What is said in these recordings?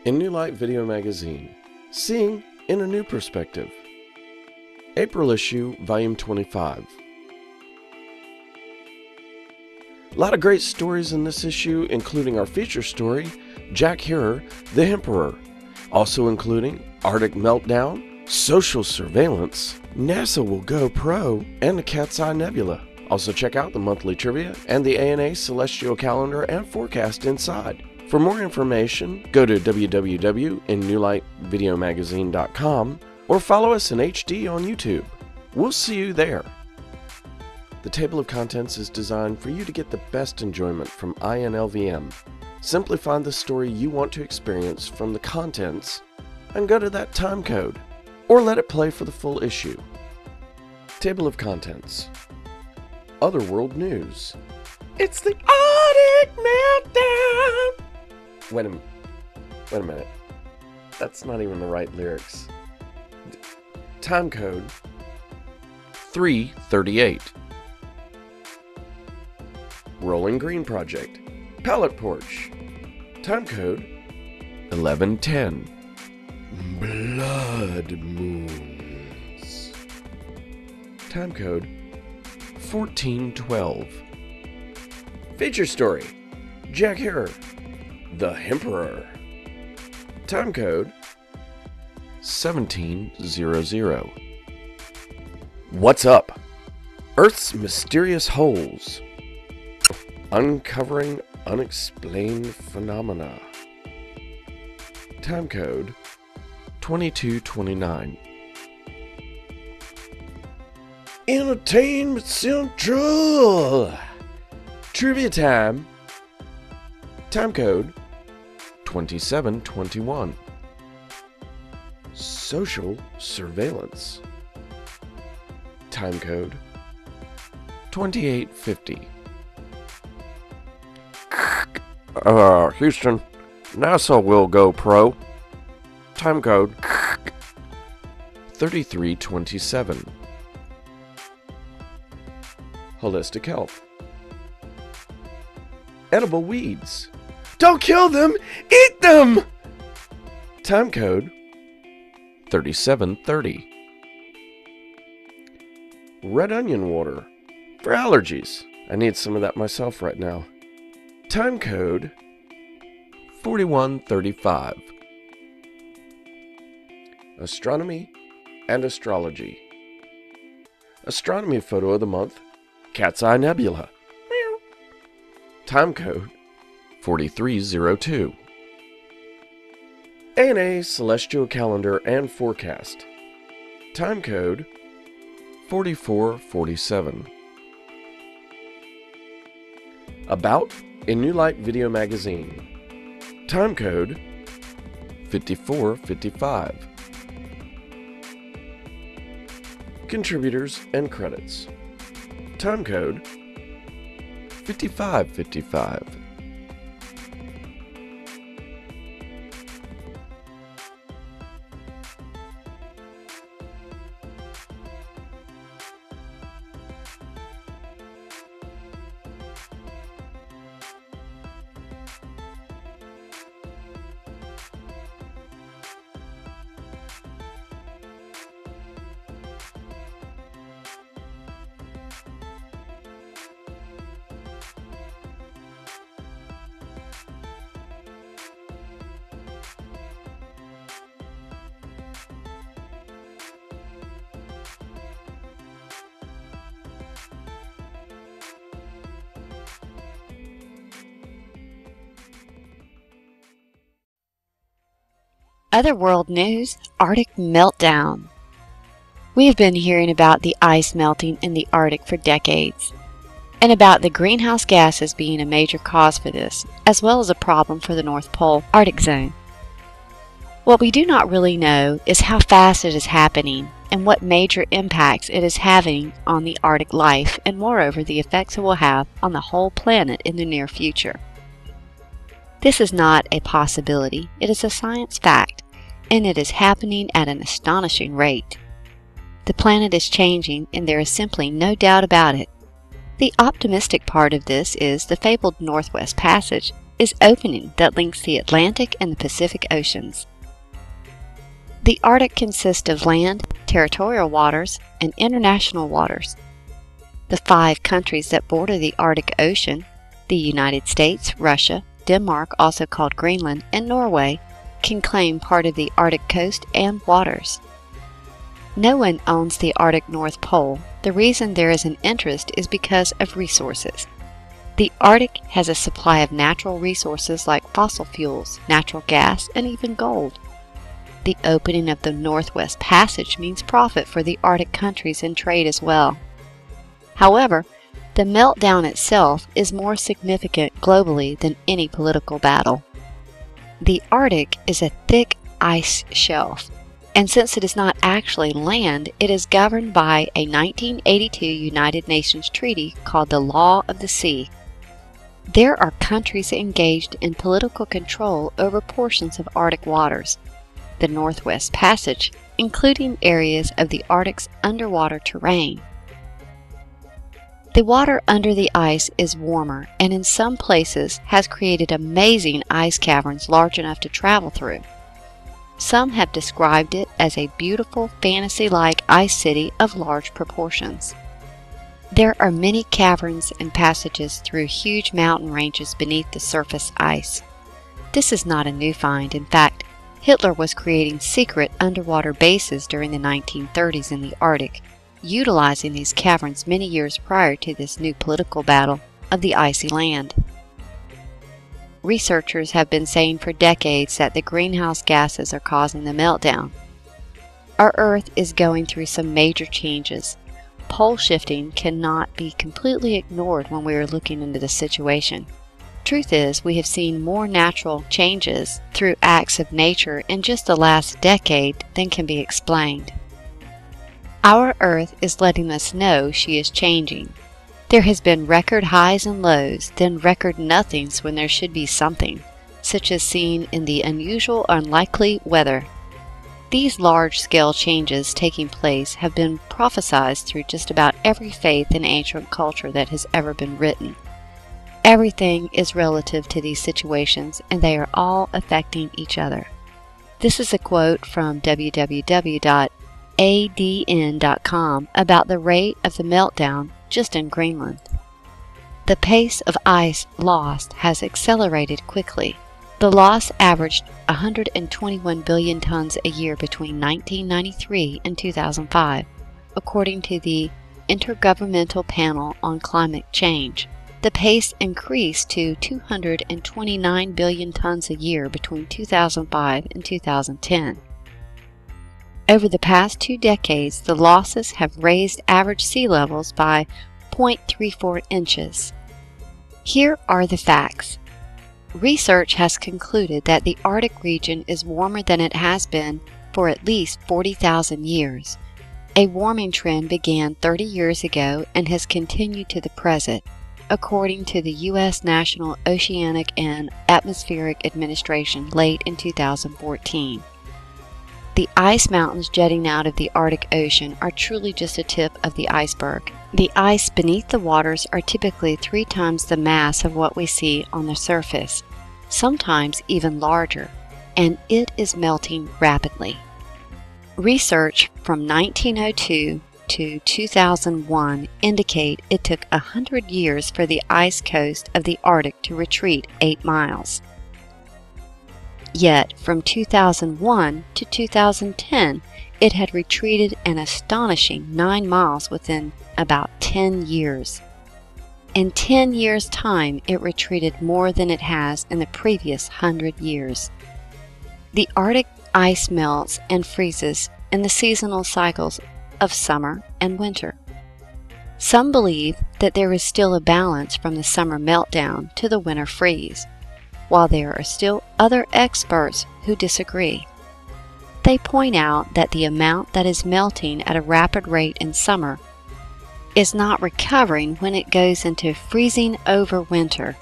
in New Light Video Magazine, Seeing in a New Perspective. April issue, volume 25. A lot of great stories in this issue, including our feature story, Jack Herer, the Emperor, also including Arctic Meltdown, Social Surveillance, NASA will GoPro, and the Cat's Eye Nebula. Also check out the monthly trivia and the ANA celestial calendar and forecast inside. For more information, go to www.innewlightvideomagazine.com or follow us in HD on YouTube. We'll see you there. The table of contents is designed for you to get the best enjoyment from INLVM. Simply find the story you want to experience from the contents and go to that time code, or let it play for the full issue. Table of contents. Otherworld news. It's the Arctic Meltdown! Wait a minute. That's not even the right lyrics. Time code 338. Rolling Green Project. Pallet Porch. Time code 1110. Blood Moons. Time code 1412. Feature story, Jack Herer, the Emperor. Time code 1700. What's up? Earth's mysterious holes. Uncovering unexplained phenomena. Time code 2229. Entertainment Central! Trivia time. Time code 2721. Social Surveillance. Time code 2850. Houston, NASA will GoPro. Time code 3327. Holistic Health. Edible weeds. Don't kill them! Eat them! Time code 3730. Red onion water. For allergies. I need some of that myself right now. Time code 4135. Astronomy and astrology. Astronomy photo of the month, Cat's Eye Nebula. Meow. Time code 4302. ANA celestial calendar and forecast. Time code 4447. About in New Light Video Magazine. Time code 5455. Contributors and credits. Time code 5555. Other world news, Arctic Meltdown. We have been hearing about the ice melting in the Arctic for decades, and about the greenhouse gases being a major cause for this, as well as a problem for the North Pole Arctic zone. What we do not really know is how fast it is happening and what major impacts it is having on the Arctic life, and moreover the effects it will have on the whole planet in the near future. This is not a possibility, it is a science fact, and it is happening at an astonishing rate. The planet is changing, and there is simply no doubt about it. The optimistic part of this is the fabled Northwest Passage is opening that links the Atlantic and the Pacific Oceans. The Arctic consists of land, territorial waters, and international waters. The 5 countries that border the Arctic Ocean, the United States, Russia, Denmark, also called Greenland, and Norway, can claim part of the Arctic coast and waters. No one owns the Arctic North Pole. The reason there is an interest is because of resources. The Arctic has a supply of natural resources like fossil fuels, natural gas, and even gold. The opening of the Northwest Passage means profit for the Arctic countries and trade as well. However, the meltdown itself is more significant globally than any political battle. The Arctic is a thick ice shelf, and since it is not actually land, it is governed by a 1982 United Nations treaty called the Law of the Sea. There are countries engaged in political control over portions of Arctic waters, the Northwest Passage, including areas of the Arctic's underwater terrain. The water under the ice is warmer and in some places has created amazing ice caverns large enough to travel through. Some have described it as a beautiful fantasy-like ice city of large proportions. There are many caverns and passages through huge mountain ranges beneath the surface ice. This is not a new find. In fact, Hitler was creating secret underwater bases during the 1930s in the Arctic, utilizing these caverns many years prior to this new political battle of the icy land. Researchers have been saying for decades that the greenhouse gases are causing the meltdown. Our Earth is going through some major changes. Pole shifting cannot be completely ignored when we are looking into the situation. Truth is, we have seen more natural changes through acts of nature in just the last decade than can be explained. Our Earth is letting us know she is changing. There has been record highs and lows, then record nothings when there should be something, such as seen in the unusual or unlikely weather. These large-scale changes taking place have been prophesied through just about every faith and ancient culture that has ever been written. Everything is relative to these situations, and they are all affecting each other. This is a quote from www.adn.com about the rate of the meltdown just in Greenland. The pace of ice lost has accelerated quickly. The loss averaged 121 billion tons a year between 1993 and 2005, according to the Intergovernmental Panel on Climate Change. The pace increased to 229 billion tons a year between 2005 and 2010. Over the past 2 decades, the losses have raised average sea levels by 0.34 inches. Here are the facts. Research has concluded that the Arctic region is warmer than it has been for at least 40,000 years. A warming trend began 30 years ago and has continued to the present, according to the U.S. National Oceanic and Atmospheric Administration late in 2014. The ice mountains jutting out of the Arctic Ocean are truly just a tip of the iceberg. The ice beneath the waters are typically 3 times the mass of what we see on the surface, sometimes even larger, and it is melting rapidly. Research from 1902 to 2001 indicate it took 100 years for the ice coast of the Arctic to retreat 8 miles. Yet, from 2001 to 2010, it had retreated an astonishing 9 miles within about 10 years. In 10 years' time, it retreated more than it has in the previous 100 years. The Arctic ice melts and freezes in the seasonal cycles of summer and winter. Some believe that there is still a balance from the summer meltdown to the winter freeze, while there are still other experts who disagree. They point out that the amount that is melting at a rapid rate in summer is not recovering when it goes into freezing over winter,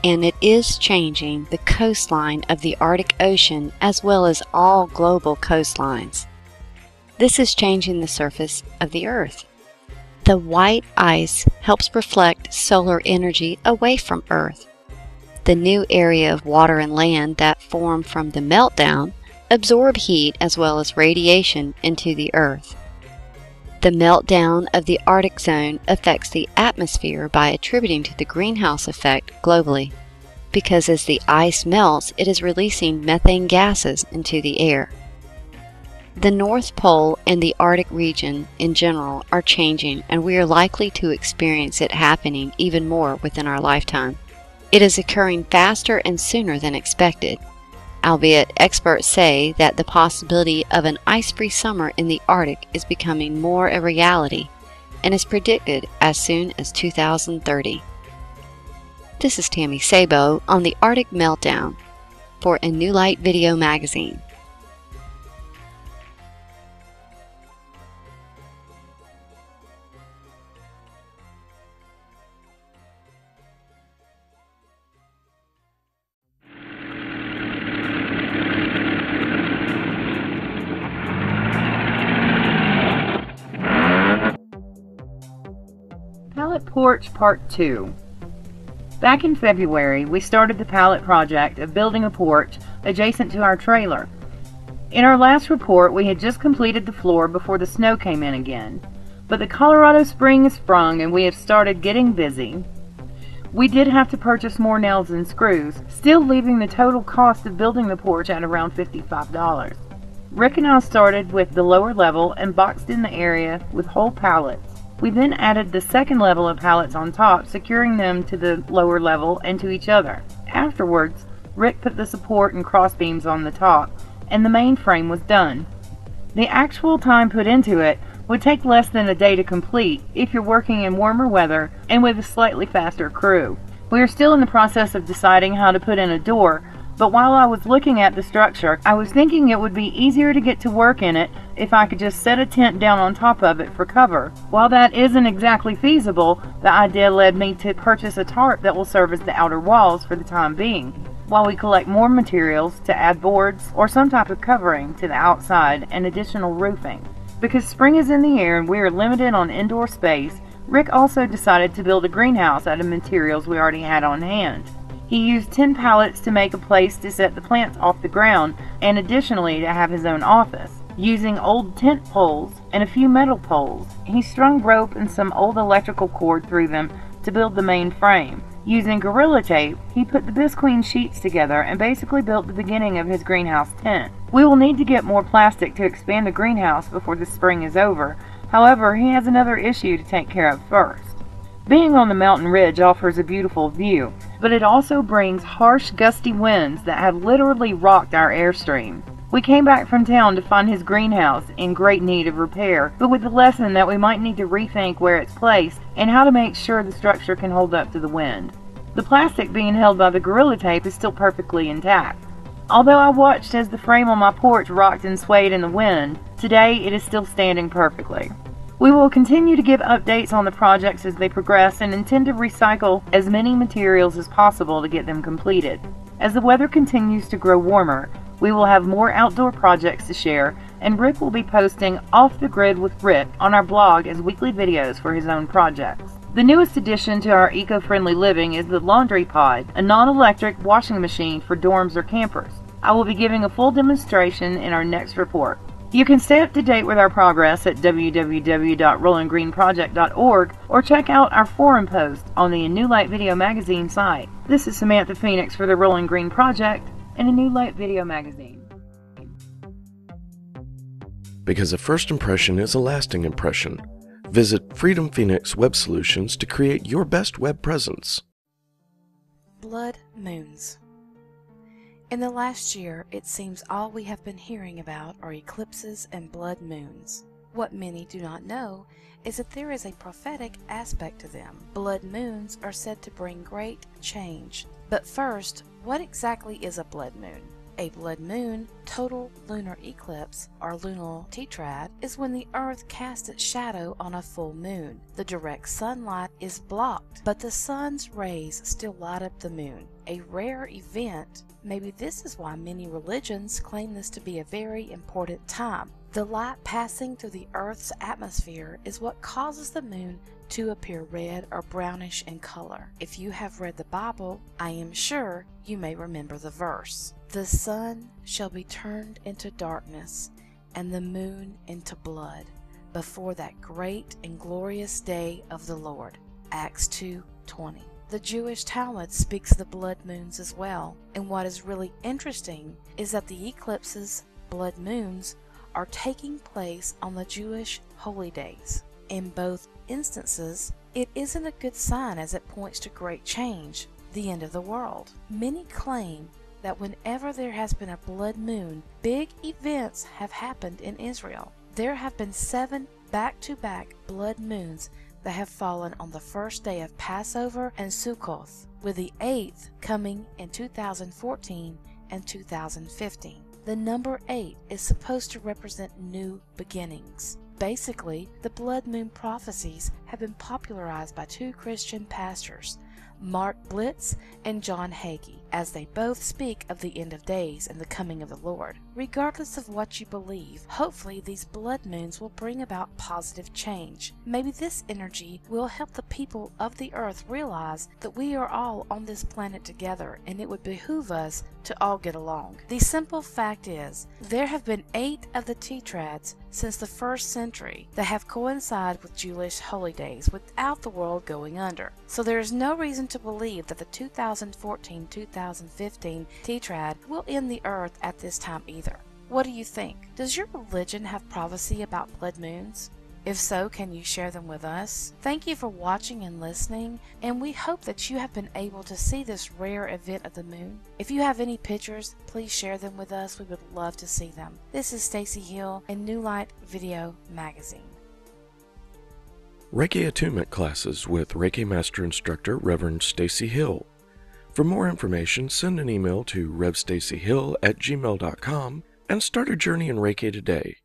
and it is changing the coastline of the Arctic Ocean as well as all global coastlines. This is changing the surface of the Earth. The white ice helps reflect solar energy away from Earth. The new area of water and land that formed from the meltdown absorb heat as well as radiation into the Earth. The meltdown of the Arctic zone affects the atmosphere by attributing to the greenhouse effect globally, because as the ice melts, it is releasing methane gases into the air. The North Pole and the Arctic region in general are changing, and we are likely to experience it happening even more within our lifetime. It is occurring faster and sooner than expected, albeit experts say that the possibility of an ice-free summer in the Arctic is becoming more a reality and is predicted as soon as 2030. This is Tammy Sabo on the Arctic Meltdown for A New Light Video Magazine. Pallet Porch Part 2. Back in February, we started the Pallet project of building a porch adjacent to our trailer. In our last report, we had just completed the floor before the snow came in again. But the Colorado spring has sprung and we have started getting busy. We did have to purchase more nails and screws, still leaving the total cost of building the porch at around $55. Rick and I started with the lower level and boxed in the area with whole pallets. We then added the second level of pallets on top, securing them to the lower level and to each other. Afterwards, Rick put the support and cross beams on the top, and the main frame was done. The actual time put into it would take less than a day to complete if you're working in warmer weather and with a slightly faster crew. We are still in the process of deciding how to put in a door, but while I was looking at the structure, I was thinking it would be easier to get to work in it if I could just set a tent down on top of it for cover. While that isn't exactly feasible, the idea led me to purchase a tarp that will serve as the outer walls for the time being, while we collect more materials to add boards or some type of covering to the outside and additional roofing. Because spring is in the air and we are limited on indoor space, Rick also decided to build a greenhouse out of materials we already had on hand. He used 10 pallets to make a place to set the plants off the ground and additionally to have his own office. Using old tent poles and a few metal poles, he strung rope and some old electrical cord through them to build the main frame. Using Gorilla Tape, he put the bisqueen sheets together and basically built the beginning of his greenhouse tent. We will need to get more plastic to expand the greenhouse before the spring is over. However, he has another issue to take care of first. Being on the mountain ridge offers a beautiful view, but it also brings harsh, gusty winds that have literally rocked our airstream. We came back from town to find his greenhouse in great need of repair, but with the lesson that we might need to rethink where it's placed and how to make sure the structure can hold up to the wind. The plastic being held by the Gorilla Tape is still perfectly intact. Although I watched as the frame on my porch rocked and swayed in the wind, today it is still standing perfectly. We will continue to give updates on the projects as they progress and intend to recycle as many materials as possible to get them completed. As the weather continues to grow warmer, we will have more outdoor projects to share, and Rick will be posting Off the Grid with Rick on our blog as weekly videos for his own projects. The newest addition to our eco-friendly living is the Laundry Pod, a non-electric washing machine for dorms or campers. I will be giving a full demonstration in our next report. You can stay up to date with our progress at www.rollinggreenproject.org or check out our forum post on the A New Light Video Magazine site. This is Samantha Phoenix for the Rolling Green Project and A New Light Video Magazine. Because a first impression is a lasting impression. Visit Freedom Phoenix Web Solutions to create your best web presence. Blood moons. In the last year, it seems all we have been hearing about are eclipses and blood moons. What many do not know is that there is a prophetic aspect to them. Blood moons are said to bring great change. But first, what exactly is a blood moon? A blood moon, total lunar eclipse, or lunar tetrad, is when the Earth casts its shadow on a full moon. The direct sunlight is blocked, but the sun's rays still light up the moon. A rare event. Maybe this is why many religions claim this to be a very important time. The light passing through the Earth's atmosphere is what causes the moon to appear red or brownish in color. If you have read the Bible, I am sure you may remember the verse. The sun shall be turned into darkness, and the moon into blood, before that great and glorious day of the Lord. Acts 2:20. The Jewish Talmud speaks of the blood moons as well, and what is really interesting is that the eclipses, blood moons, are taking place on the Jewish holy days. In both instances, it isn't a good sign as it points to great change, the end of the world. Many claim that whenever there has been a blood moon, big events have happened in Israel. There have been 7 back-to-back blood moons that have fallen on the first day of Passover and Sukkoth, with the 8th coming in 2014 and 2015. The number 8 is supposed to represent new beginnings. Basically, the blood moon prophecies have been popularized by 2 Christian pastors, Mark Blitz and John Hagee, as they both speak of the end of days and the coming of the Lord. Regardless of what you believe, hopefully these blood moons will bring about positive change. Maybe this energy will help the people of the earth realize that we are all on this planet together and it would behoove us to all get along. The simple fact is, there have been 8 of the tetrads since the 1st century that have coincided with Jewish holy days without the world going under. So there is no reason to believe that the 2014-2015 tetrad will end the earth at this time either. What do you think? Does your religion have prophecy about blood moons? If so, can you share them with us? Thank you for watching and listening, and we hope that you have been able to see this rare event of the moon. If you have any pictures, please share them with us. We would love to see them. This is Stacy Hill in New Light Video Magazine. Reiki Attunement Classes with Reiki Master Instructor Reverend Stacy Hill. For more information, send an email to revstacyhill@gmail.com and start a journey in Reiki today.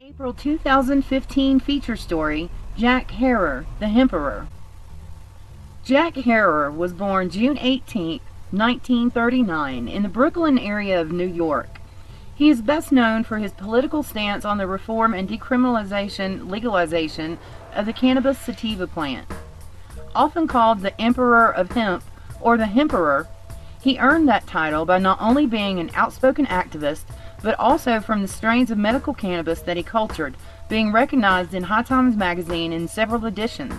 April 2015 feature story, Jack Harrer, the Emperor. Jack Harrer was born June 18, 1939, in the Brooklyn area of New York. He is best known for his political stance on the reform and legalization of the cannabis sativa plant. Often called the Emperor of Hemp or the Hemperor, he earned that title by not only being an outspoken activist, but also from the strains of medical cannabis that he cultured, being recognized in High Times magazine in several editions.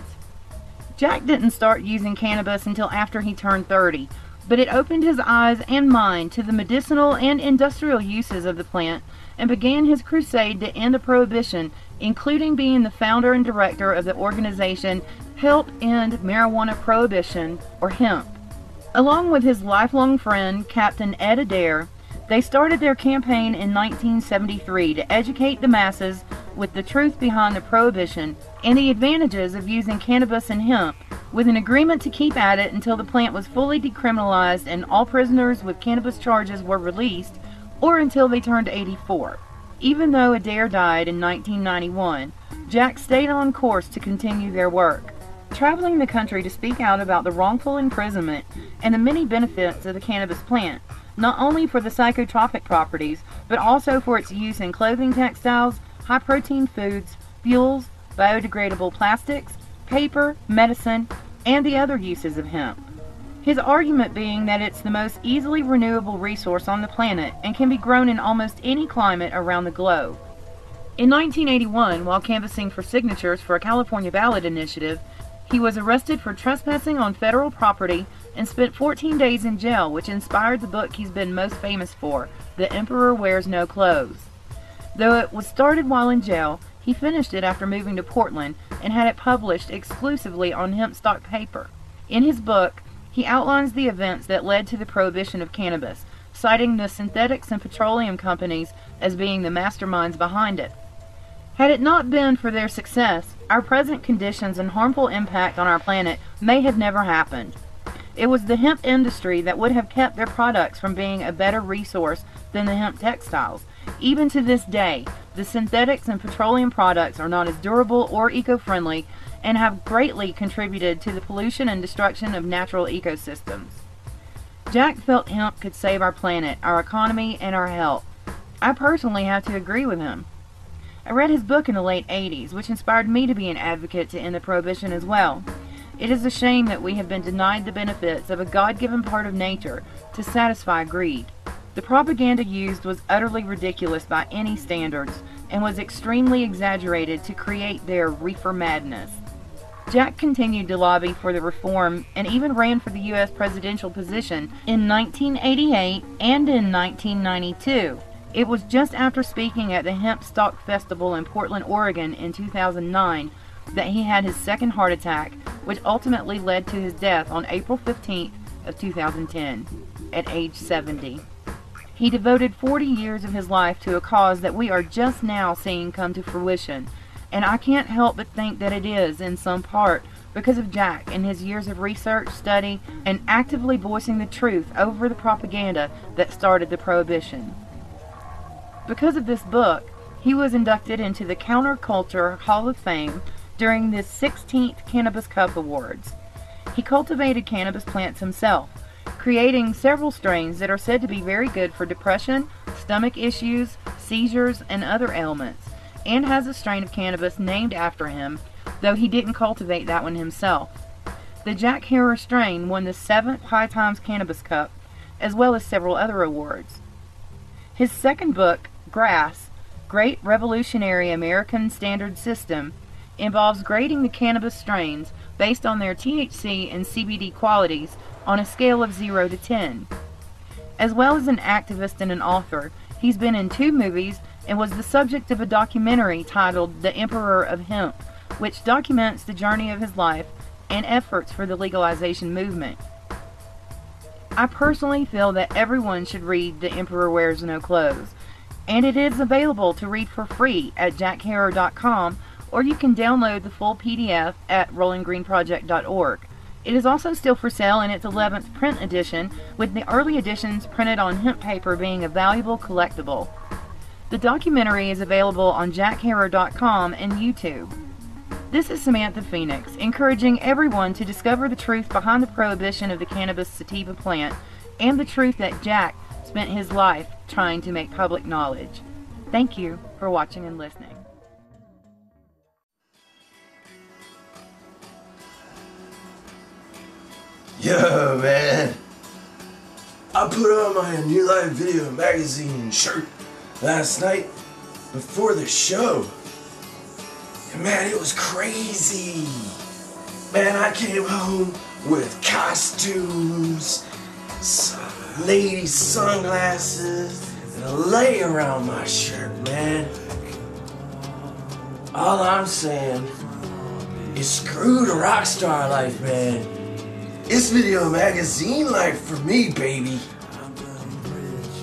Jack didn't start using cannabis until after he turned 30, but it opened his eyes and mind to the medicinal and industrial uses of the plant and began his crusade to end the prohibition, including being the founder and director of the organization Help End Marijuana Prohibition, or HEMP. Along with his lifelong friend, Captain Ed Adair, they started their campaign in 1973 to educate the masses with the truth behind the prohibition and the advantages of using cannabis and hemp, with an agreement to keep at it until the plant was fully decriminalized and all prisoners with cannabis charges were released, or until they turned 84. Even though Adair died in 1991, Jack stayed on course to continue their work, traveling the country to speak out about the wrongful imprisonment and the many benefits of the cannabis plant, not only for the psychotropic properties, but also for its use in clothing textiles, high-protein foods, fuels, biodegradable plastics, paper, medicine, and the other uses of hemp. His argument being that it's the most easily renewable resource on the planet and can be grown in almost any climate around the globe. In 1981, while canvassing for signatures for a California ballot initiative, he was arrested for trespassing on federal property and spent 14 days in jail, which inspired the book he's been most famous for, The Emperor Wears No Clothes. Though it was started while in jail, he finished it after moving to Portland and had it published exclusively on hemp stock paper. In his book, he outlines the events that led to the prohibition of cannabis, citing the synthetics and petroleum companies as being the masterminds behind it. Had it not been for their success, our present conditions and harmful impact on our planet may have never happened. It was the hemp industry that would have kept their products from being a better resource than the hemp textiles. Even to this day, the synthetics and petroleum products are not as durable or eco-friendly and have greatly contributed to the pollution and destruction of natural ecosystems. Jack felt hemp could save our planet, our economy, and our health. I personally have to agree with him. I read his book in the late 80s, which inspired me to be an advocate to end the prohibition as well. It is a shame that we have been denied the benefits of a God-given part of nature to satisfy greed. The propaganda used was utterly ridiculous by any standards and was extremely exaggerated to create their reefer madness. Jack continued to lobby for the reform and even ran for the U.S. presidential position in 1988 and in 1992. It was just after speaking at the Hemp Stock Festival in Portland, Oregon in 2009 that he had his second heart attack, which ultimately led to his death on April 15th of 2010 at age 70. He devoted 40 years of his life to a cause that we are just now seeing come to fruition, and I can't help but think that it is, in some part, because of Jack and his years of research, study, and actively voicing the truth over the propaganda that started the prohibition. Because of this book, he was inducted into the Counterculture Hall of Fame during the 16th Cannabis Cup Awards. He cultivated cannabis plants himself, creating several strains that are said to be very good for depression, stomach issues, seizures, and other ailments, and has a strain of cannabis named after him, though he didn't cultivate that one himself. The Jack Herer strain won the 7th High Times Cannabis Cup, as well as several other awards. His second book, Grass, Great Revolutionary American Standard System, involves grading the cannabis strains based on their THC and CBD qualities on a scale of 0 to 10. As well as an activist and an author, he's been in 2 movies and was the subject of a documentary titled The Emperor of Hemp, which documents the journey of his life and efforts for the legalization movement. I personally feel that everyone should read The Emperor Wears No Clothes, and it is available to read for free at jackherer.com, or you can download the full PDF at rollinggreenproject.org. It is also still for sale in its 11th print edition, with the early editions printed on hemp paper being a valuable collectible. The documentary is available on jackherer.com and YouTube. This is Samantha Phoenix, encouraging everyone to discover the truth behind the prohibition of the cannabis sativa plant and the truth that Jack spent his life trying to make public knowledge. Thank you for watching and listening. Yo, man, I put on my New Life Video Magazine shirt last night before the show, and man, it was crazy. Man, I came home with costumes, some lady sunglasses, and a lei around my shirt, man. All I'm saying is screw the rock star life, man. It's video magazine life for me, baby.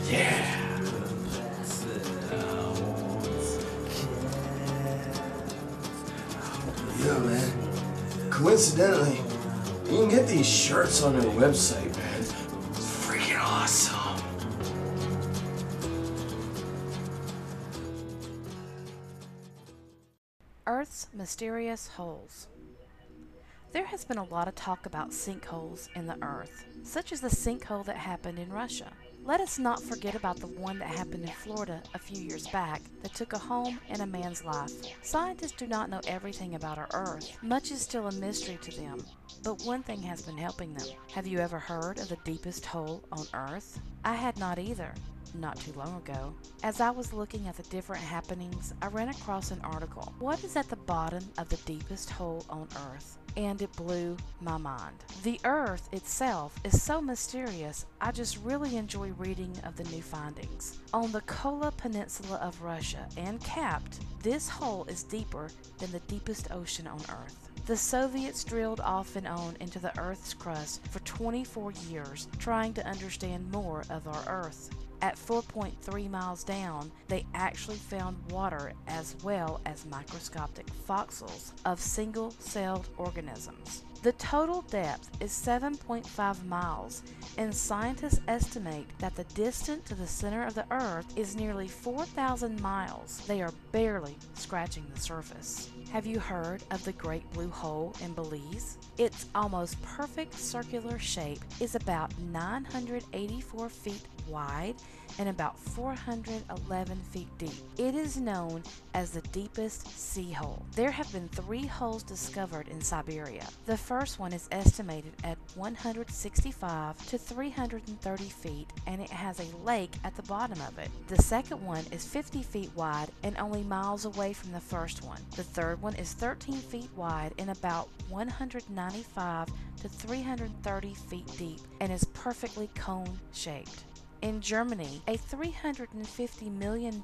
Yeah. Yo, man. Coincidentally, you can get these shirts on their website, man. It's freaking awesome. Earth's mysterious holes. There has been a lot of talk about sinkholes in the earth, such as the sinkhole that happened in Russia. Let us not forget about the one that happened in Florida a few years back that took a home and a man's life. Scientists do not know everything about our Earth. Much is still a mystery to them, but one thing has been helping them. Have you ever heard of the deepest hole on Earth? I had not either. Not too long ago. As I was looking at the different happenings, I ran across an article. What is at the bottom of the deepest hole on Earth? And it blew my mind. The Earth itself is so mysterious, I just really enjoy reading of the new findings. On the Kola Peninsula of Russia and capped, this hole is deeper than the deepest ocean on Earth. The Soviets drilled off and on into the Earth's crust for 24 years, trying to understand more of our Earth. At 4.3 miles down, they actually found water as well as microscopic fossils of single-celled organisms. The total depth is 7.5 miles, and scientists estimate that the distance to the center of the Earth is nearly 4,000 miles. They are barely scratching the surface. Have you heard of the Great Blue Hole in Belize? Its almost perfect circular shape is about 984 feet wide and about 411 feet deep. It is known as the deepest sea hole. There have been 3 holes discovered in Siberia. The first one is estimated at 165 to 330 feet, and it has a lake at the bottom of it. The second one is 50 feet wide and only miles away from the first one. The third one is 13 feet wide and about 195 to 330 feet deep and is perfectly cone-shaped. In Germany, a $350 million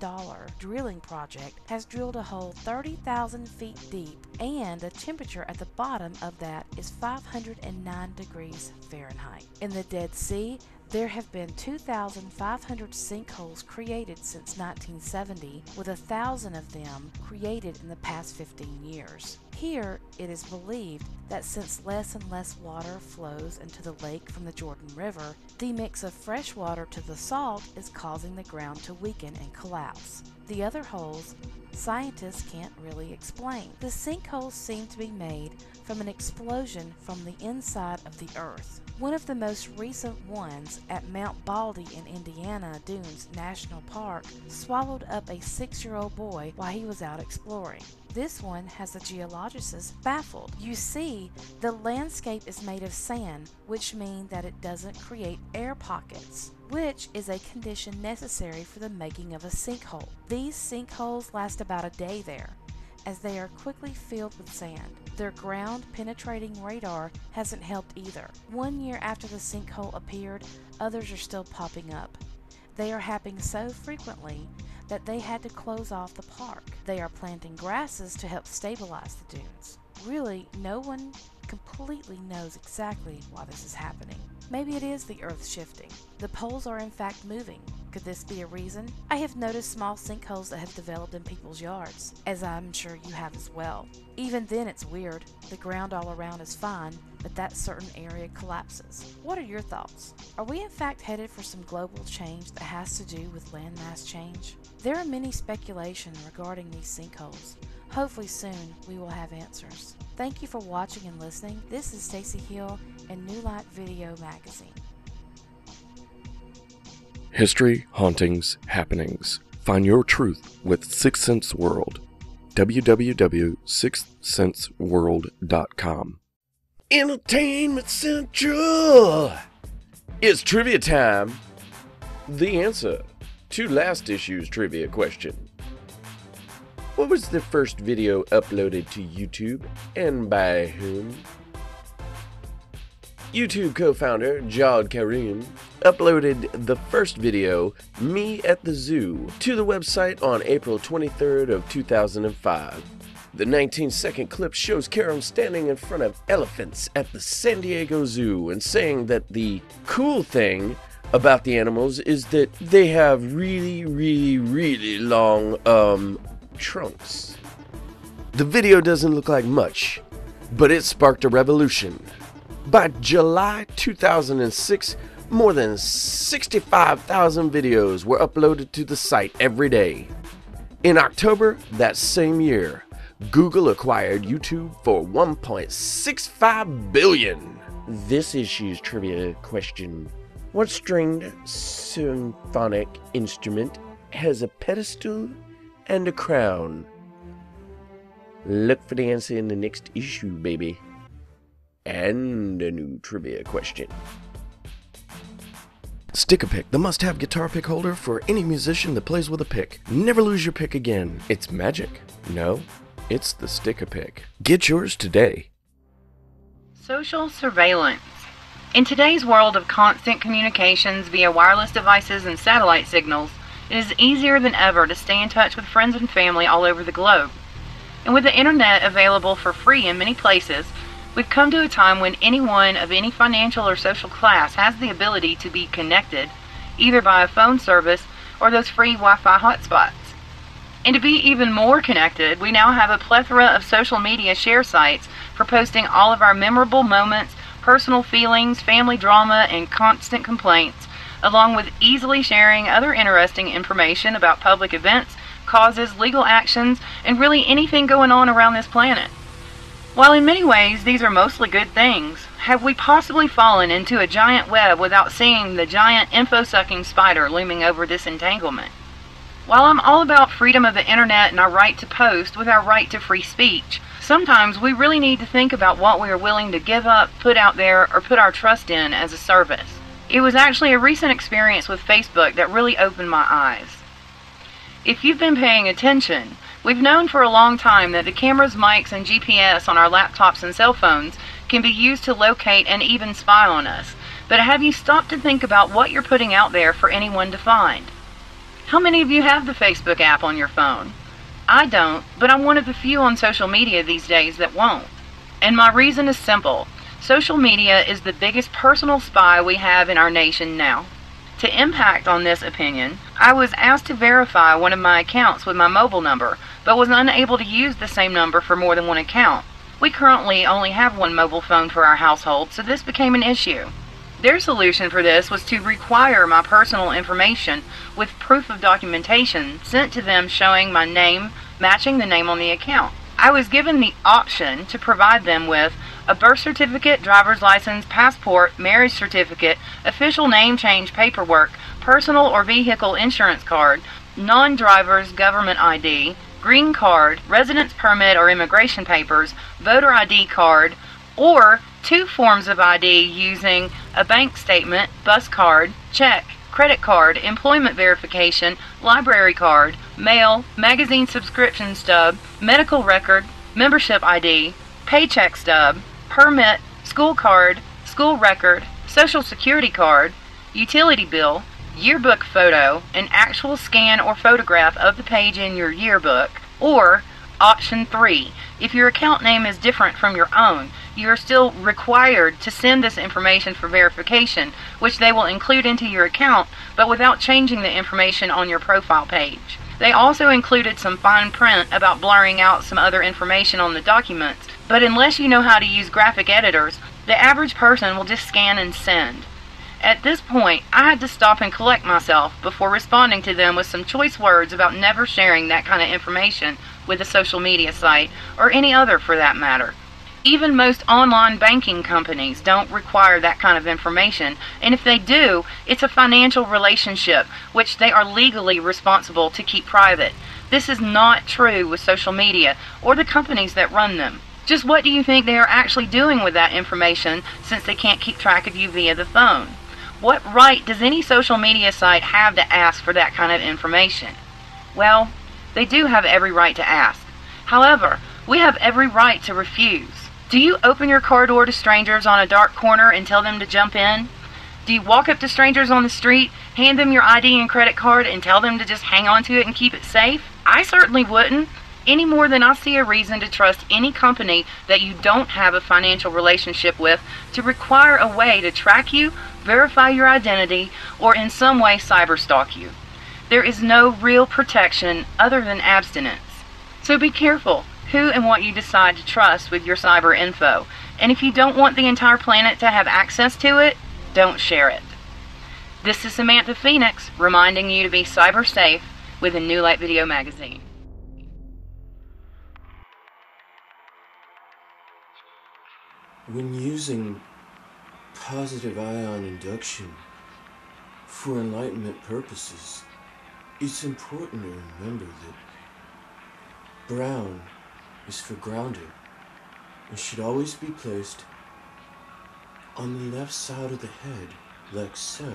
drilling project has drilled a hole 30,000 feet deep, and the temperature at the bottom of that is 509 degrees Fahrenheit. In the Dead Sea, there have been 2,500 sinkholes created since 1970, with 1,000 of them created in the past 15 years. Here, it is believed that since less and less water flows into the lake from the Jordan River, the mix of fresh water to the salt is causing the ground to weaken and collapse. The other holes, scientists can't really explain. The sinkholes seem to be made from an explosion from the inside of the earth. One of the most recent ones at Mount Baldy in Indiana Dunes National Park swallowed up a 6-year-old boy while he was out exploring. This one has the geologists baffled. You see, the landscape is made of sand, which means that it doesn't create air pockets, which is a condition necessary for the making of a sinkhole. These sinkholes last about a day there, as they are quickly filled with sand. Their ground-penetrating radar hasn't helped either. 1 year after the sinkhole appeared, others are still popping up. They are happening so frequently that they had to close off the park. They are planting grasses to help stabilize the dunes. Really, no one completely knows exactly why this is happening. Maybe it is the Earth shifting. The poles are in fact moving. Could this be a reason? I have noticed small sinkholes that have developed in people's yards, as I'm sure you have as well. Even then it's weird. The ground all around is fine, but that certain area collapses. What are your thoughts? Are we in fact headed for some global change that has to do with landmass change? There are many speculations regarding these sinkholes. Hopefully soon we will have answers. Thank you for watching and listening. This is Stacy Hill and New Light Video Magazine. History, hauntings, happenings. Find your truth with Sixth Sense World. www.sixthsenseworld.com. Entertainment Central! It's trivia time. The answer to last issue's trivia question. What was the first video uploaded to YouTube, and by whom? YouTube co-founder Jawed Karim uploaded the first video, Me at the Zoo, to the website on April 23rd of 2005. The 19-second clip shows Karim standing in front of elephants at the San Diego Zoo and saying that the cool thing about the animals is that they have really long, trunks. The video doesn't look like much, but it sparked a revolution. By July 2006, more than 65,000 videos were uploaded to the site every day. In October that same year, Google acquired YouTube for $1.65 billion. This issue's trivia question. What stringed symphonic instrument has a pedestal and a crown? Look for the answer in the next issue, baby. And a new trivia question. Stick-a-Pick, the must-have guitar pick holder for any musician that plays with a pick. Never lose your pick again. It's magic. No, it's the Stick-a-Pick. Get yours today. Social surveillance. In today's world of constant communications via wireless devices and satellite signals, it is easier than ever to stay in touch with friends and family all over the globe. And with the internet available for free in many places, we've come to a time when anyone of any financial or social class has the ability to be connected, either by a phone service or those free Wi-Fi hotspots. And to be even more connected, we now have a plethora of social media share sites for posting all of our memorable moments, personal feelings, family drama, and constant complaints, along with easily sharing other interesting information about public events, causes, legal actions, and really anything going on around this planet. While in many ways these are mostly good things, have we possibly fallen into a giant web without seeing the giant info-sucking spider looming over this entanglement? While I'm all about freedom of the internet and our right to post with our right to free speech, sometimes we really need to think about what we are willing to give up, put out there, or put our trust in as a service. It was actually a recent experience with Facebook that really opened my eyes. If you've been paying attention, we've known for a long time that the cameras, mics, and GPS on our laptops and cell phones can be used to locate and even spy on us. But have you stopped to think about what you're putting out there for anyone to find? How many of you have the Facebook app on your phone? I don't, but I'm one of the few on social media these days that won't. And my reason is simple. Social media is the biggest personal spy we have in our nation now. To impact on this opinion, I was asked to verify one of my accounts with my mobile number, but was unable to use the same number for more than one account. We currently only have one mobile phone for our household, so this became an issue. Their solution for this was to require my personal information with proof of documentation sent to them showing my name matching the name on the account. I was given the option to provide them with a birth certificate, driver's license, passport, marriage certificate, official name change paperwork, personal or vehicle insurance card, non-driver's government ID, green card, residence permit or immigration papers, voter ID card, or 2 forms of ID using a bank statement, bus card, check, credit card, employment verification, library card, mail, magazine subscription stub, medical record, membership ID, paycheck stub, permit, school card, school record, social security card, utility bill, yearbook photo, an actual scan or photograph of the page in your yearbook, or option 3, if your account name is different from your own, you are still required to send this information for verification, which they will include into your account, but without changing the information on your profile page. They also included some fine print about blurring out some other information on the documents, but unless you know how to use graphic editors, the average person will just scan and send. At this point, I had to stop and collect myself before responding to them with some choice words about never sharing that kind of information with a social media site, or any other for that matter. Even most online banking companies don't require that kind of information, and if they do, it's a financial relationship, which they are legally responsible to keep private. This is not true with social media, or the companies that run them. Just what do you think they are actually doing with that information, since they can't keep track of you via the phone? What right does any social media site have to ask for that kind of information? Well, they do have every right to ask. However, we have every right to refuse. Do you open your car door to strangers on a dark corner and tell them to jump in? Do you walk up to strangers on the street, hand them your ID and credit card, and tell them to just hang on to it and keep it safe? I certainly wouldn't, any more than I see a reason to trust any company that you don't have a financial relationship with to require a way to track you, verify your identity, or in some way cyberstalk you. There is no real protection other than abstinence. So be careful who and what you decide to trust with your cyber info. And if you don't want the entire planet to have access to it, don't share it. This is Samantha Phoenix reminding you to be cyber safe with a New Light Video magazine. When using positive ion induction for enlightenment purposes, it's important to remember that brown is for grounding and should always be placed on the left side of the head, like so,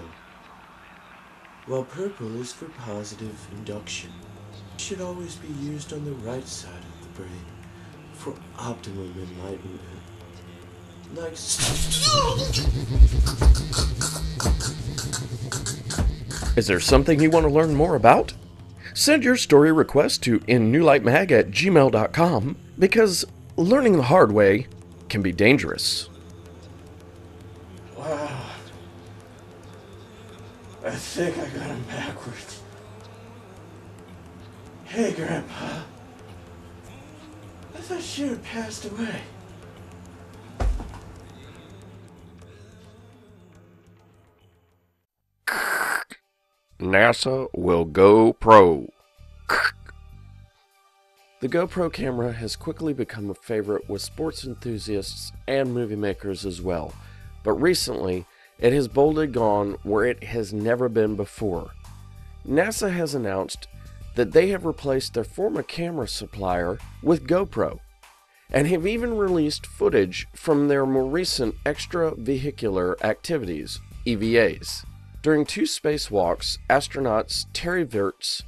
while purple is for positive induction. It should always be used on the right side of the brain for optimum enlightenment, like so. Is there something you want to learn more about? Send your story request to innewlightmag@gmail.com, because learning the hard way can be dangerous. Wow. I think I got him backwards. Hey, Grandpa. I thought you had passed away. NASA will go pro. The GoPro camera has quickly become a favorite with sports enthusiasts and movie makers as well, but recently it has boldly gone where it has never been before. NASA has announced that they have replaced their former camera supplier with GoPro, and have even released footage from their more recent extravehicular activities, EVAs. During 2 spacewalks, astronauts Terry Virts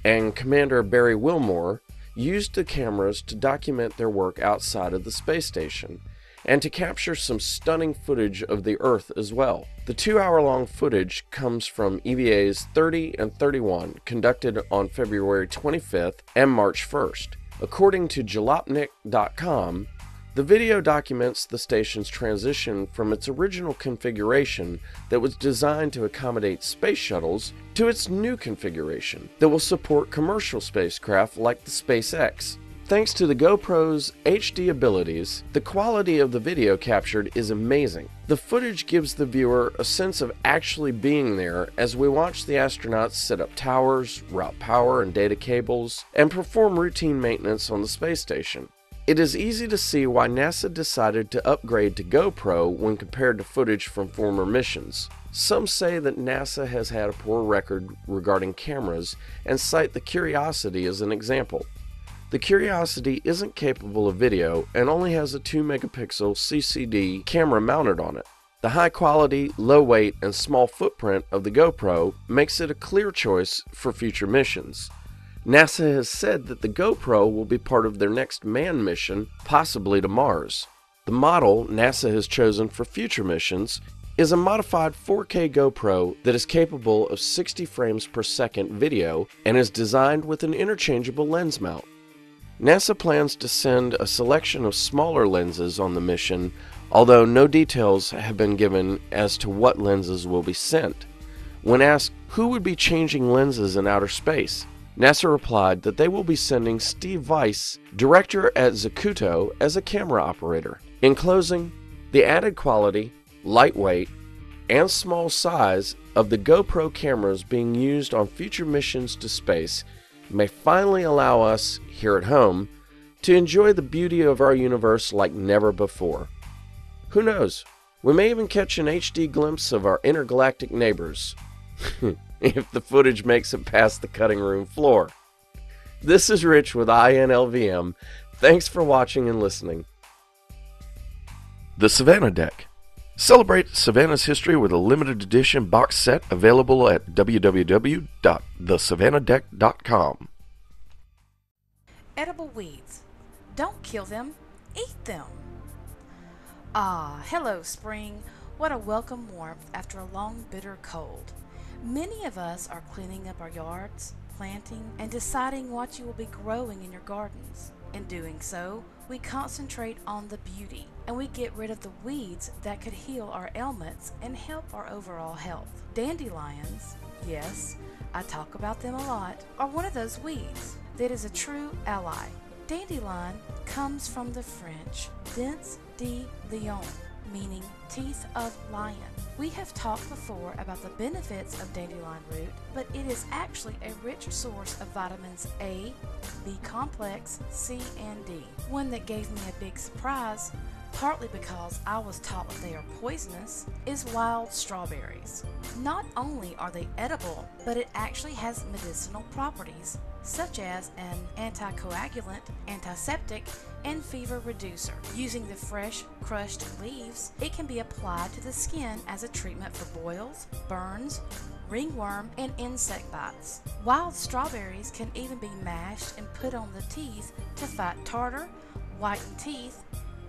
and Commander Barry Wilmore used the cameras to document their work outside of the space station, and to capture some stunning footage of the Earth as well. The 2-hour-long footage comes from EVAs 30 and 31, conducted on February 25th and March 1st. According to jalopnik.com, the video documents the station's transition from its original configuration that was designed to accommodate space shuttles to its new configuration that will support commercial spacecraft like the SpaceX. Thanks to the GoPro's HD abilities, the quality of the video captured is amazing. The footage gives the viewer a sense of actually being there as we watch the astronauts set up towers, route power and data cables, and perform routine maintenance on the space station. It is easy to see why NASA decided to upgrade to GoPro when compared to footage from former missions. Some say that NASA has had a poor record regarding cameras and cite the Curiosity as an example. The Curiosity isn't capable of video and only has a 2-megapixel CCD camera mounted on it. The high quality, low weight, and small footprint of the GoPro makes it a clear choice for future missions. NASA has said that the GoPro will be part of their next manned mission, possibly to Mars. The model NASA has chosen for future missions is a modified 4K GoPro that is capable of 60 frames per second video and is designed with an interchangeable lens mount. NASA plans to send a selection of smaller lenses on the mission, although no details have been given as to what lenses will be sent. When asked who would be changing lenses in outer space, NASA replied that they will be sending Steve Weiss, director at Zacuto, as a camera operator. In closing, the added quality, lightweight, and small size of the GoPro cameras being used on future missions to space may finally allow us, here at home, to enjoy the beauty of our universe like never before. Who knows, we may even catch an HD glimpse of our intergalactic neighbors, if the footage makes it past the cutting room floor. This is Rich with INLVM. Thanks for watching and listening. The Savannah Deck. Celebrate Savannah's history with a limited edition box set available at www.thesavannahdeck.com. Edible weeds. Don't kill them, eat them. Ah, hello spring. What a welcome warmth after a long bitter cold. Many of us are cleaning up our yards, planting, and deciding what you will be growing in your gardens. In doing so, we concentrate on the beauty, and we get rid of the weeds that could heal our ailments and help our overall health. Dandelions, yes, I talk about them a lot, are one of those weeds that is a true ally. Dandelion comes from the French dents de lion, meaning teeth of lion. We have talked before about the benefits of dandelion root, but it is actually a rich source of vitamins A, B complex, C, and D. One that gave me a big surprise, partly because I was taught that they are poisonous, is wild strawberries. Not only are they edible, but it actually has medicinal properties, such as an anticoagulant, antiseptic, and fever reducer. Using the fresh, crushed leaves, it can be applied to the skin as a treatment for boils, burns, ringworm, and insect bites. Wild strawberries can even be mashed and put on the teeth to fight tartar, whiten teeth,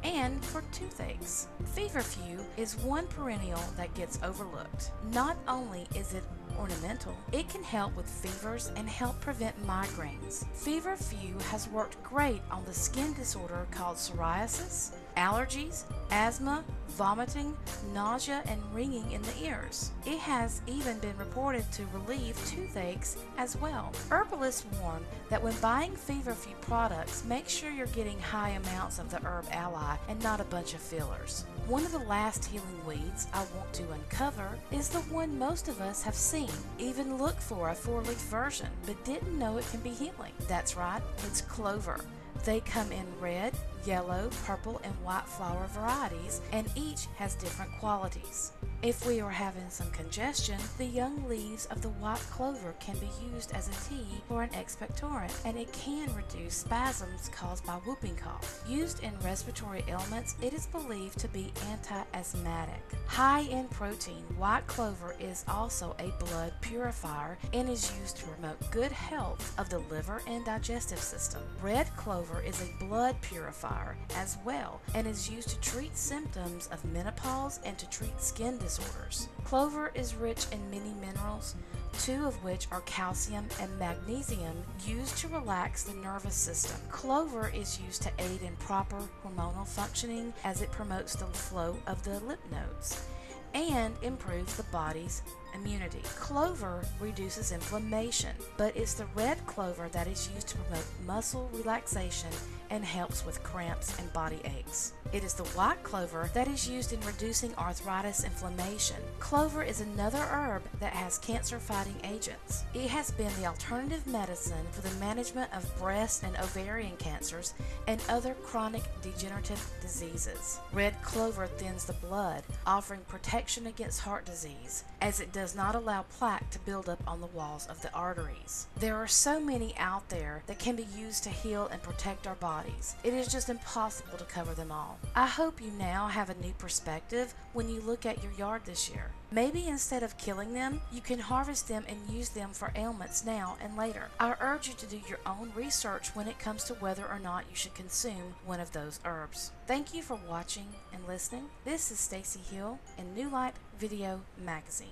and for toothaches. Feverfew is one perennial that gets overlooked. Not only is it ornamental, it can help with fevers and help prevent migraines. Feverfew has worked great on the skin disorder called psoriasis, allergies, asthma, vomiting, nausea, and ringing in the ears. It has even been reported to relieve toothaches as well. Herbalists warn that when buying feverfew products, make sure you're getting high amounts of the herb ally and not a bunch of fillers. One of the last healing weeds I want to uncover is the one most of us have seen, even looked for a 4-leaf version, but didn't know it can be healing. That's right, it's clover. They come in red, yellow, purple, and white flower varieties, and each has different qualities. If we are having some congestion, the young leaves of the white clover can be used as a tea or an expectorant, and it can reduce spasms caused by whooping cough. Used in respiratory ailments, it is believed to be anti-asthmatic. High in protein, white clover is also a blood purifier and is used to promote good health of the liver and digestive system. Red clover is a blood purifier as well and is used to treat symptoms of menopause and to treat skin disorders. Clover is rich in many minerals, 2 of which are calcium and magnesium, used to relax the nervous system. Clover is used to aid in proper hormonal functioning as it promotes the flow of the lymph nodes and improves the body's immunity. Clover reduces inflammation, but it's the red clover that is used to promote muscle relaxation and helps with cramps and body aches. It is the white clover that is used in reducing arthritis inflammation. Clover is another herb that has cancer-fighting agents. It has been the alternative medicine for the management of breast and ovarian cancers and other chronic degenerative diseases. Red clover thins the blood, offering protection against heart disease, as it does not allow plaque to build up on the walls of the arteries. There are so many out there that can be used to heal and protect our bodies. It is just impossible to cover them all. I hope you now have a new perspective when you look at your yard this year. Maybe instead of killing them, you can harvest them and use them for ailments now and later. I urge you to do your own research when it comes to whether or not you should consume one of those herbs. Thank you for watching and listening. This is Stacy Hill in New Light Video Magazine.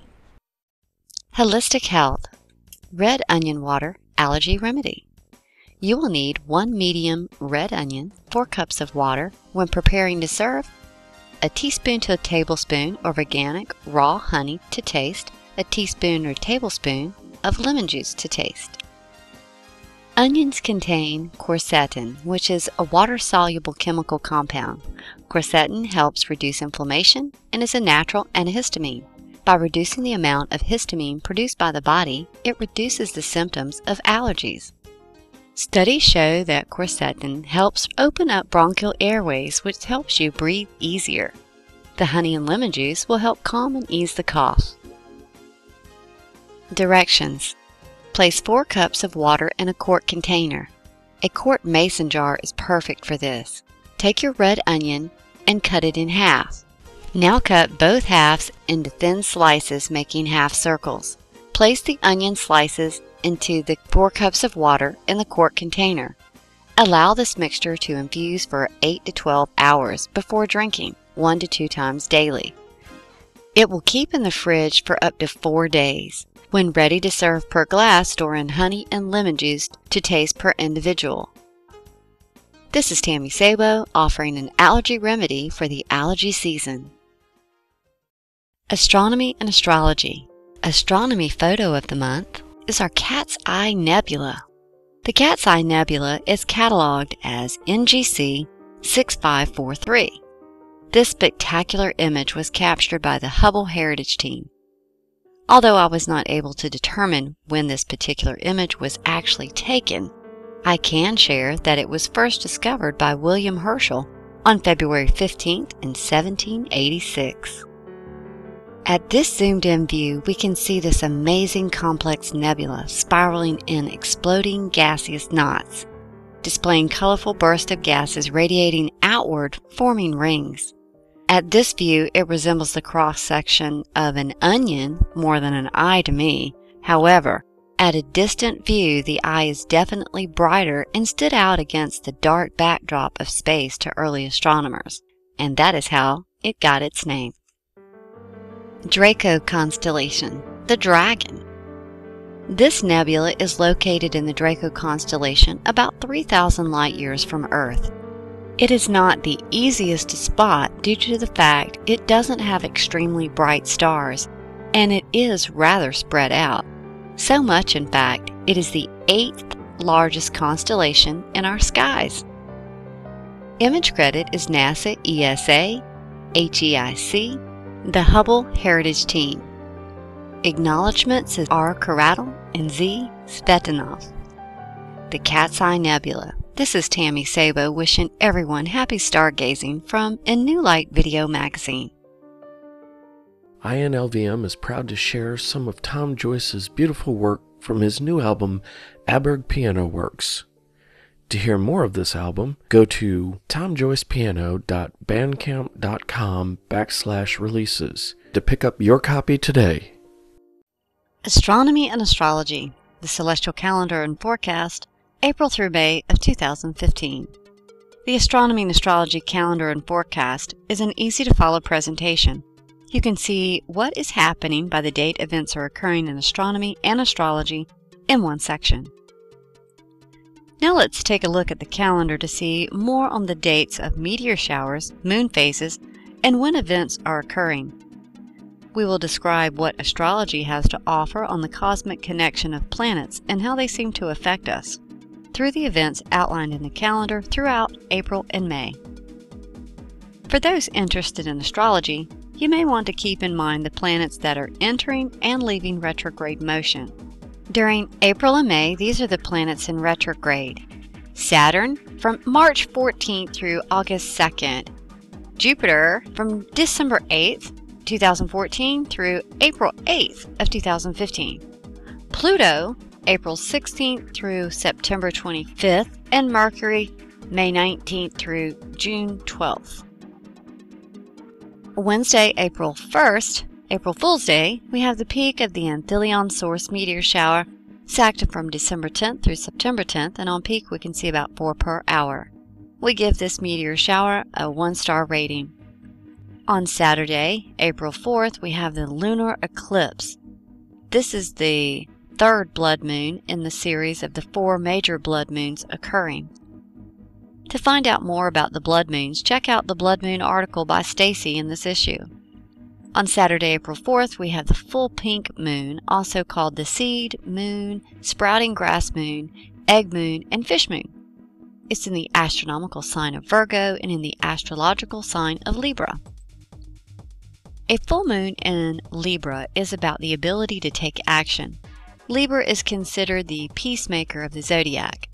Holistic Health Red Onion Water Allergy Remedy. You will need 1 medium red onion, 4 cups of water. When preparing to serve, a teaspoon to a tablespoon of organic raw honey to taste, a teaspoon or tablespoon of lemon juice to taste. Onions contain quercetin, which is a water-soluble chemical compound. Quercetin helps reduce inflammation and is a natural antihistamine. By reducing the amount of histamine produced by the body, it reduces the symptoms of allergies. Studies show that quercetin helps open up bronchial airways, which helps you breathe easier. The honey and lemon juice will help calm and ease the cough. Directions: place 4 cups of water in a quart container. A quart mason jar is perfect for this. Take your red onion and cut it in half. Now cut both halves into thin slices, making half circles. Place the onion slices into the 4 cups of water in the quart container. Allow this mixture to infuse for 8 to 12 hours before drinking, 1 to 2 times daily. It will keep in the fridge for up to 4 days. When ready to serve per glass, store in honey and lemon juice to taste per individual. This is Tammy Sabo offering an allergy remedy for the allergy season. Astronomy and Astrology. Astronomy photo of the month is our Cat's Eye Nebula. The Cat's Eye Nebula is cataloged as NGC 6543. This spectacular image was captured by the Hubble Heritage Team. Although I was not able to determine when this particular image was actually taken, I can share that it was first discovered by William Herschel on February 15th in 1786. At this zoomed-in view, we can see this amazing complex nebula spiraling in exploding gaseous knots, displaying colorful bursts of gases radiating outward, forming rings. At this view, it resembles the cross-section of an onion more than an eye to me. However, at a distant view, the eye is definitely brighter and stood out against the dark backdrop of space to early astronomers, and that is how it got its name. Draco constellation, the Dragon. This nebula is located in the Draco constellation about 3,000 light-years from Earth. It is not the easiest to spot due to the fact it doesn't have extremely bright stars, and it is rather spread out. So much, in fact, it is the 8th largest constellation in our skies. Image credit is NASA ESA, HEIC, the Hubble Heritage Team. Acknowledgements is R. Karatal and Z. Svetanov. The Cat's Eye Nebula. This is Tammy Sabo wishing everyone happy stargazing from A New Light Video Magazine. INLVM is proud to share some of Tom Joyce's beautiful work from his new album, Aberg Piano Works. To hear more of this album, go to tomjoycepiano.bandcamp.com/releases to pick up your copy today. Astronomy and Astrology, the Celestial Calendar and Forecast, April through May of 2015. The Astronomy and Astrology Calendar and Forecast is an easy-to-follow presentation. You can see what is happening by the date events are occurring in astronomy and astrology in one section. Now let's take a look at the calendar to see more on the dates of meteor showers, moon phases, and when events are occurring. We will describe what astrology has to offer on the cosmic connection of planets and how they seem to affect us through the events outlined in the calendar throughout April and May. For those interested in astrology, you may want to keep in mind the planets that are entering and leaving retrograde motion. During April and May, these are the planets in retrograde. Saturn from March 14th through August 2nd. Jupiter from December 8th, 2014 through April 8th of 2015. Pluto, April 16th through September 25th, and Mercury, May 19th through June 12th. Wednesday, April 1st, April Fool's Day, we have the peak of the Untitled Source meteor shower, SACTA from December 10th through September 10th, and on peak we can see about 4 per hour. We give this meteor shower a 1-star rating. On Saturday, April 4th, we have the lunar eclipse. This is the 3rd blood moon in the series of the 4 major blood moons occurring. To find out more about the blood moons, check out the blood moon article by Stacy in this issue. On Saturday, April 4th, we have the full pink moon, also called the seed moon, sprouting grass moon, egg moon, and fish moon. It's in the astronomical sign of Virgo and in the astrological sign of Libra. A full moon in Libra is about the ability to take action. Libra is considered the peacemaker of the zodiac.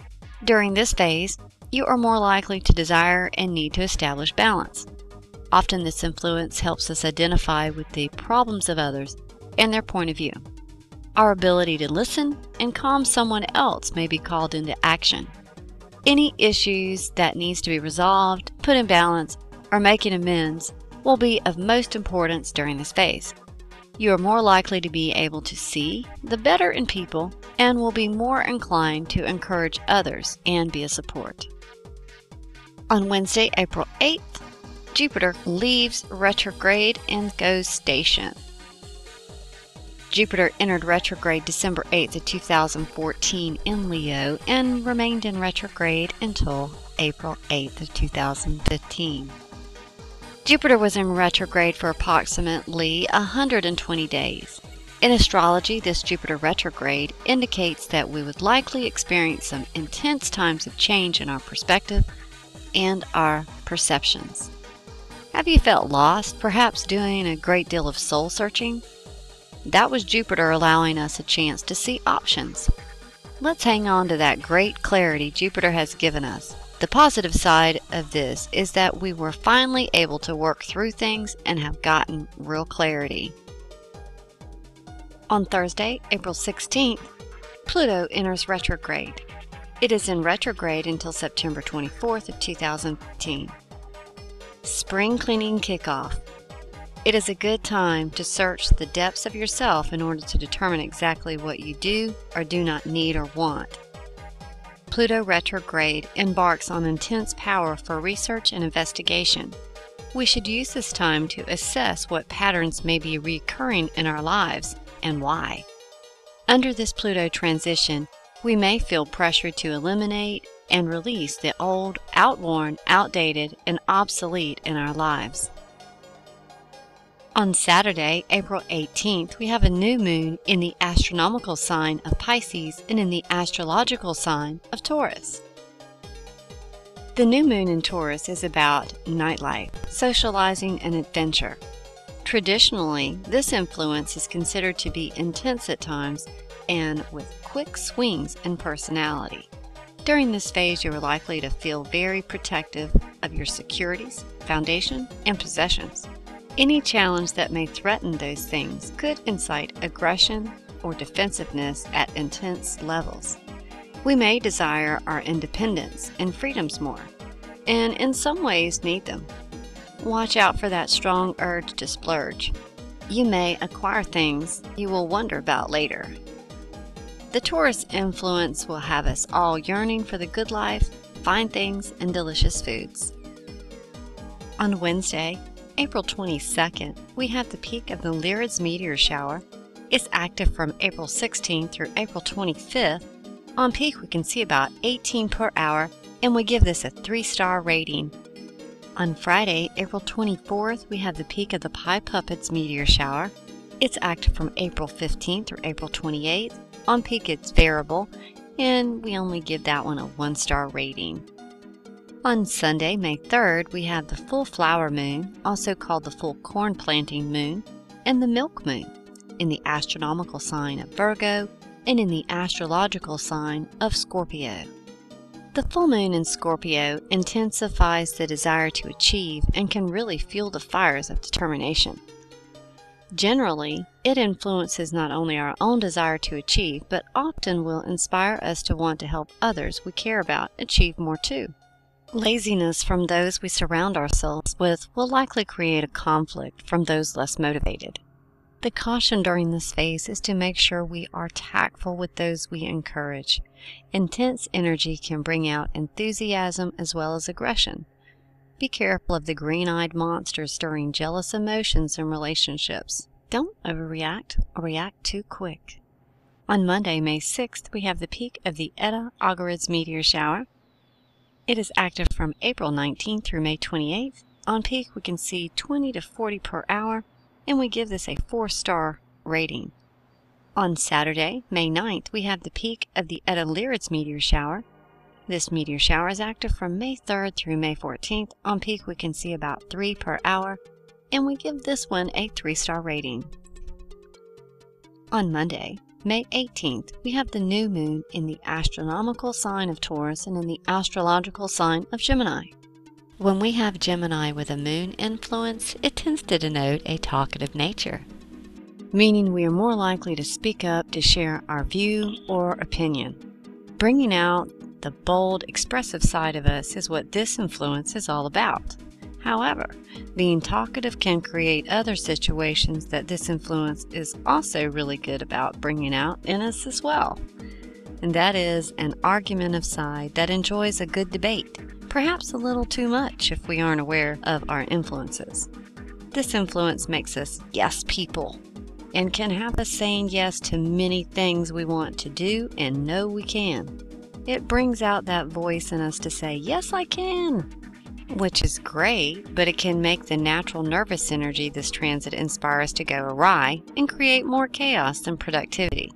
During this phase, you are more likely to desire and need to establish balance. Often this influence helps us identify with the problems of others and their point of view. Our ability to listen and calm someone else may be called into action. Any issues that needs to be resolved, put in balance, or making amends will be of most importance during this phase. You are more likely to be able to see the better in people and will be more inclined to encourage others and be a support. On Wednesday, April 8th, Jupiter leaves retrograde and goes station. Jupiter entered retrograde December 8th of 2014 in Leo and remained in retrograde until April 8th of 2015. Jupiter was in retrograde for approximately 120 days. In astrology, this Jupiter retrograde indicates that we would likely experience some intense times of change in our perspective and our perceptions. Have you felt lost, perhaps doing a great deal of soul searching? That was Jupiter allowing us a chance to see options. Let's hang on to that great clarity Jupiter has given us. The positive side of this is that we were finally able to work through things and have gotten real clarity. On Thursday, April 16th, Pluto enters retrograde. It is in retrograde until September 24th of 2015. Spring cleaning kickoff. It is a good time to search the depths of yourself in order to determine exactly what you do or do not need or want. Pluto retrograde embarks on intense power for research and investigation. We should use this time to assess what patterns may be recurring in our lives and why. Under this Pluto transition, we may feel pressured to eliminate, and release the old, outworn, outdated, and obsolete in our lives. On Saturday, April 18th, we have a new moon in the astronomical sign of Pisces and in the astrological sign of Taurus. The new moon in Taurus is about nightlife, socializing, and adventure. Traditionally, this influence is considered to be intense at times and with quick swings in personality. During this phase, you are likely to feel very protective of your securities, foundation, and possessions. Any challenge that may threaten those things could incite aggression or defensiveness at intense levels. We may desire our independence and freedoms more, and in some ways need them. Watch out for that strong urge to splurge. You may acquire things you will wonder about later. The Taurus influence will have us all yearning for the good life, fine things, and delicious foods. On Wednesday, April 22nd, we have the peak of the Lyrids meteor shower. It's active from April 16th through April 25th. On peak, we can see about 18 per hour, and we give this a 3-star rating. On Friday, April 24th, we have the peak of the Pi Puppets meteor shower. It's active from April 15th through April 28th. On peak, it's variable, and we only give that one a 1-star rating. On Sunday, May 3rd, we have the full flower moon, also called the full corn planting moon, and the milk moon, in the astronomical sign of Virgo and in the astrological sign of Scorpio. The full moon in Scorpio intensifies the desire to achieve and can really fuel the fires of determination. Generally, it influences not only our own desire to achieve, but often will inspire us to want to help others we care about achieve more too. Laziness from those we surround ourselves with will likely create a conflict from those less motivated. The caution during this phase is to make sure we are tactful with those we encourage. Intense energy can bring out enthusiasm as well as aggression. Be careful of the green-eyed monsters stirring jealous emotions in relationships. Don't overreact or react too quick. On Monday, May 6th, we have the peak of the Eta Augurids meteor shower. It is active from April 19th through May 28th. On peak, we can see 20 to 40 per hour, and we give this a 4-star rating. On Saturday, May 9th, we have the peak of the Eta Lyrids meteor shower. This meteor shower is active from May 3rd through May 14th. On peak, we can see about 3 per hour, and we give this one a 3-star rating. On Monday, May 18th, we have the new moon in the astronomical sign of Taurus and in the astrological sign of Gemini. When we have Gemini with a moon influence, it tends to denote a talkative nature, meaning we are more likely to speak up to share our view or opinion. Bringing out the bold, expressive side of us is what this influence is all about. However, being talkative can create other situations that this influence is also really good about bringing out in us as well. And that is an argumentative side that enjoys a good debate, perhaps a little too much if we aren't aware of our influences. This influence makes us yes people and can have us saying yes to many things we want to do and know we can. It brings out that voice in us to say, yes, I can, which is great, but it can make the natural nervous energy this transit inspire us to go awry and create more chaos than productivity.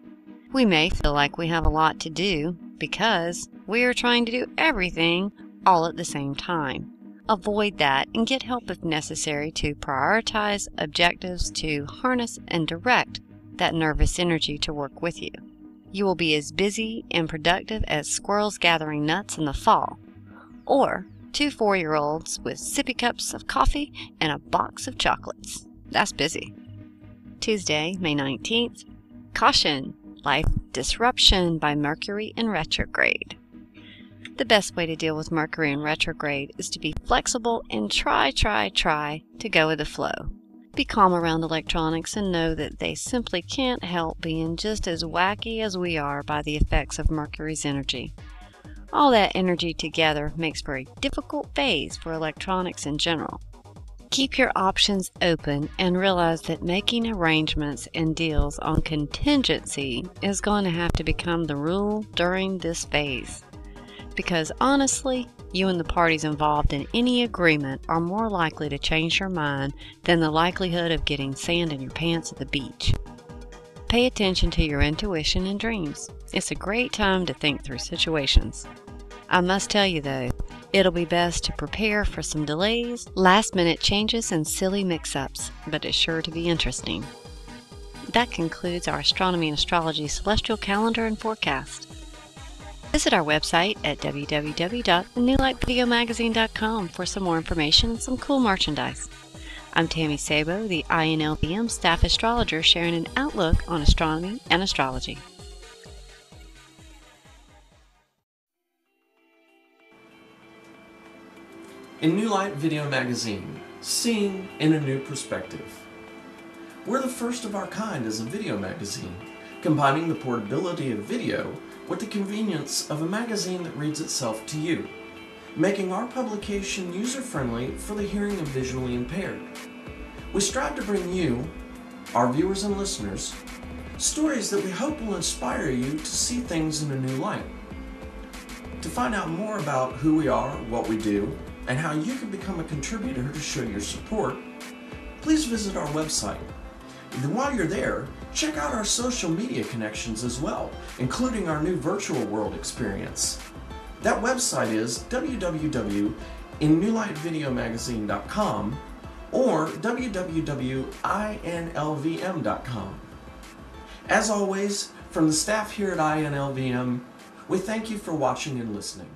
We may feel like we have a lot to do because we are trying to do everything all at the same time. Avoid that and get help if necessary to prioritize objectives to harness and direct that nervous energy to work with you. You will be as busy and productive as squirrels gathering nuts in the fall, or 2 4-year-olds with sippy cups of coffee and a box of chocolates. That's busy. Tuesday, May 19th. Caution! Life disruption by Mercury in retrograde. The best way to deal with Mercury in retrograde is to be flexible and try to go with the flow. Be calm around electronics and know that they simply can't help being just as wacky as we are by the effects of Mercury's energy. All that energy together makes for a difficult phase for electronics in general. Keep your options open and realize that making arrangements and deals on contingency is going to have to become the rule during this phase. because honestly, you and the parties involved in any agreement are more likely to change your mind than the likelihood of getting sand in your pants at the beach. Pay attention to your intuition and dreams. It's a great time to think through situations. I must tell you though, it'll be best to prepare for some delays, last-minute changes, and silly mix-ups, but it's sure to be interesting. That concludes our astronomy and astrology celestial calendar and forecast. Visit our website at www.newlightvideomagazine.com for some more information and some cool merchandise. I'm Tammy Sabo, the INLVM staff astrologer, sharing an outlook on astronomy and astrology. In New Light Video Magazine, seeing in a new perspective. We're the first of our kind as a video magazine, combining the portability of video with the convenience of a magazine that reads itself to you, making our publication user-friendly for the hearing and visually impaired. We strive to bring you, our viewers and listeners, stories that we hope will inspire you to see things in a new light. To find out more about who we are, what we do, and how you can become a contributor to show your support, please visit our website. And while you're there, check out our social media connections as well, including our new virtual world experience. That website is www.innewlightvideomagazine.com or www.inlvm.com. As always, from the staff here at INLVM, we thank you for watching and listening.